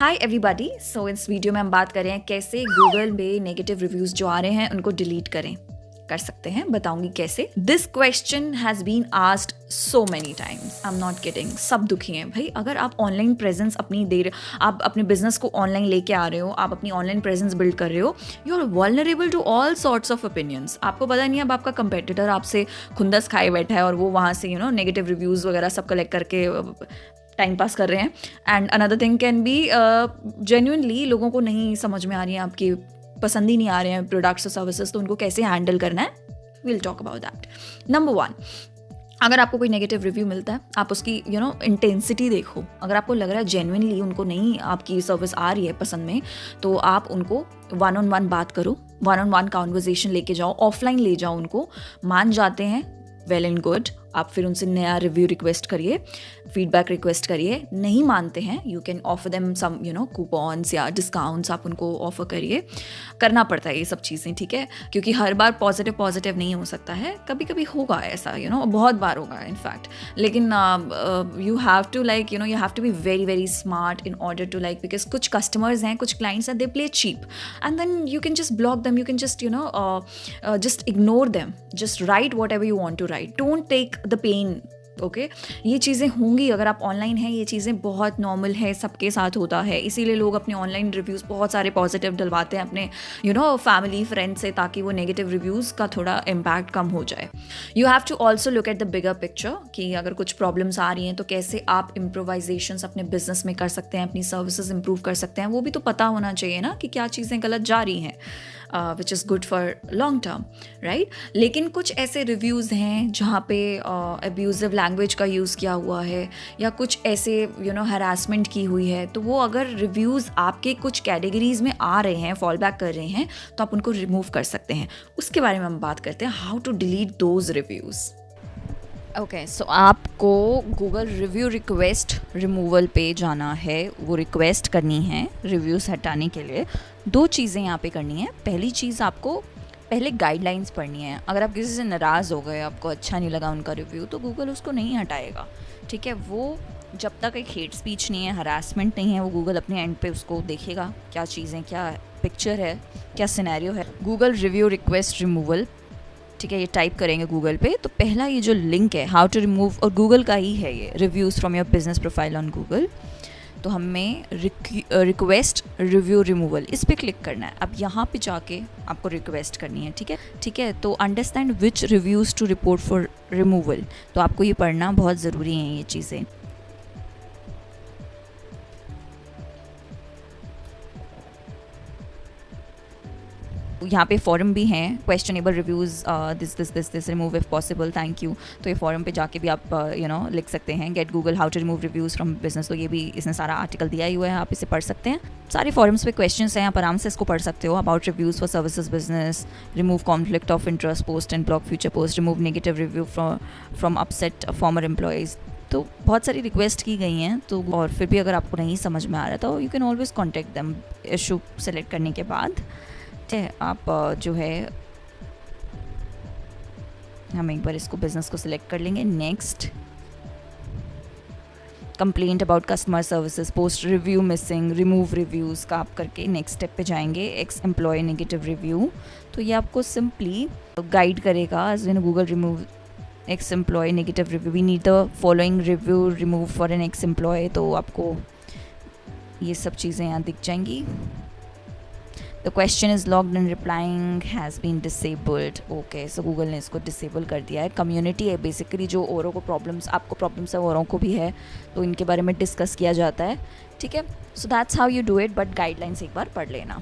Hi everybody. सो इस video में हम बात कर रहे हैं कैसे गूगल में नेगेटिव रिव्यूज जो आ रहे हैं उनको डिलीट करें। कर सकते हैं, बताऊंगी कैसे। This question has been asked so many times, I am not kidding. सब दुखी हैं भाई। अगर आप ऑनलाइन प्रेजेंस आप अपने बिजनेस को ऑनलाइन लेके आ रहे हो, आप अपनी ऑनलाइन प्रेजेंस बिल्ड कर रहे हो, you are vulnerable to all sorts of opinions. आपको पता नहीं अब आपका कंपेटिटर आपसे खुंदस खाए बैठा है और वो वहाँ से नेगेटिव रिव्यूज़ वगैरह सब कलेक्ट करके टाइम पास कर रहे हैं। And another thing can be genuinely लोगों को नहीं समझ में आ रही है, आपकी पसंद ही नहीं आ रहे हैं प्रोडक्ट्स और सर्विसेज, तो उनको कैसे हैंडल करना है, will talk about that. Number 1, अगर आपको कोई नेगेटिव रिव्यू मिलता है, आप उसकी इंटेंसिटी देखो। अगर आपको लग रहा है जेन्युइनली उनको नहीं आपकी सर्विस आ रही है पसंद में, तो आप उनको 1-on-1 बात करो, 1-on-1 कॉन्वर्जेशन लेके जाओ, ऑफलाइन ले जाओ उनको। मान जाते हैं, वेल एंड गुड, आप फिर उनसे नया रिव्यू रिक्वेस्ट करिए, फीडबैक रिक्वेस्ट करिए। नहीं मानते हैं, you can offer them some coupons या डिस्काउंट्स, आप उनको ऑफर करिए। करना पड़ता है ये सब चीज़ें, ठीक है, क्योंकि हर बार पॉजिटिव नहीं हो सकता है, कभी कभी होगा ऐसा, बहुत बार होगा इनफैक्ट। लेकिन you have to you have to be very very smart in order to because कुछ कस्टमर्स हैं, कुछ क्लाइंट्स हैं, they play cheap and then you can just block them, you can just just ignore them, just write whatever you want to write, don't take the pain. Okay, ये चीज़ें होंगी अगर आप online हैं, ये चीज़ें बहुत नॉर्मल है, सबके साथ होता है। इसीलिए लोग अपने ऑनलाइन रिव्यूज़ बहुत सारे पॉजिटिव डलवाते हैं अपने फैमिली फ्रेंड से, ताकि वो नेगेटिव रिव्यूज़ का थोड़ा इम्पैक्ट कम हो जाए। You have to also look at the bigger picture कि अगर कुछ प्रॉब्लम्स आ रही हैं तो कैसे आप इम्प्रोवाइजेशंस अपने बिजनेस में कर सकते हैं, अपनी सर्विसेज इंप्रूव कर सकते हैं। वो भी तो पता होना चाहिए ना कि क्या चीज़ें गलत जा रही हैं, which is good for long term, right. लेकिन कुछ ऐसे रिव्यूज़ हैं जहाँ पे अब्यूजिव लैंग्वेज का यूज़ किया हुआ है या कुछ ऐसे हरासमेंट की हुई है, तो वो अगर रिव्यूज़ आपके कुछ कैटेगरीज में आ रहे हैं, फॉल बैक कर रहे हैं, तो आप उनको रिमूव कर सकते हैं। उसके बारे में हम बात करते हैं, how to delete those reviews. Okay, so आपको गूगल रिव्यू रिक्वेस्ट रिमूवल पे जाना है, वो रिक्वेस्ट करनी है रिव्यूज़ हटाने के लिए। 2 चीज़ें यहाँ पे करनी है। पहली चीज़, आपको पहले गाइडलाइंस पढ़नी है। अगर आप किसी से नाराज़ हो गए, आपको अच्छा नहीं लगा उनका रिव्यू, तो गूगल उसको नहीं हटाएगा, ठीक है। वो जब तक एक हेट स्पीच नहीं है, हरासमेंट नहीं है, वो गूगल अपने एंड पे उसको देखेगा क्या चीज़ें, क्या पिक्चर है, क्या सिनेरियो है। गूगल रिव्यू रिक्वेस्ट रिमूवल, ठीक है, ये टाइप करेंगे गूगल पे, तो पहला ये जो लिंक है हाउ टू रिमूव, और गूगल का ही है ये, reviews from your business profile on Google. तो हमें रिक्वेस्ट रिव्यू रिमूवल, इस पर क्लिक करना है। अब यहाँ पे जाके आपको रिक्वेस्ट करनी है, ठीक है। तो understand which reviews to report for removal, तो आपको ये पढ़ना बहुत ज़रूरी है ये चीज़ें। यहाँ पे फॉरम भी हैं, questionable reviews this remove if possible, thank you. तो ये फॉरम पे जाके भी आप लिख सकते हैं, get Google how to remove reviews from business. तो ये भी इसने सारा आर्टिकल दिया ही हुआ है, आप इसे पढ़ सकते हैं। सारे फॉरम्स पे क्वेश्चंस हैं, आप आराम से इसको पढ़ सकते हो। About reviews for services business, remove conflict of interest post and block future post, remove negative review from upset farmer employees. तो बहुत सारी रिक्वेस्ट की गई हैं। तो और फिर भी अगर आपको नहीं समझ में आ रहा, तो you can always contact them. Issue select करने के बाद आप जो है, हम एक बार इसको बिजनेस को सिलेक्ट कर लेंगे। Next, complaint about customer services, post review missing, remove reviews का आप करके नेक्स्ट स्टेप पे जाएंगे। एक्स एम्प्लॉय नेगेटिव रिव्यू, तो ये आपको सिंपली गाइड करेगा as when Google remove ex employ negative review, we need the following review remove for an ex employ. तो आपको ये सब चीज़ें यहाँ दिख जाएंगी। The question is logged and replying has been disabled. Okay, so Google ने इसको डिसेबल कर दिया है। कम्युनिटी है बेसिकली, जो औरों को प्रॉब्लम्स, आपको प्रॉब्लम्स है औरों को भी है, तो इनके बारे में डिस्कस किया जाता है, ठीक है। So that's how you do it, but guidelines एक बार पढ़ लेना।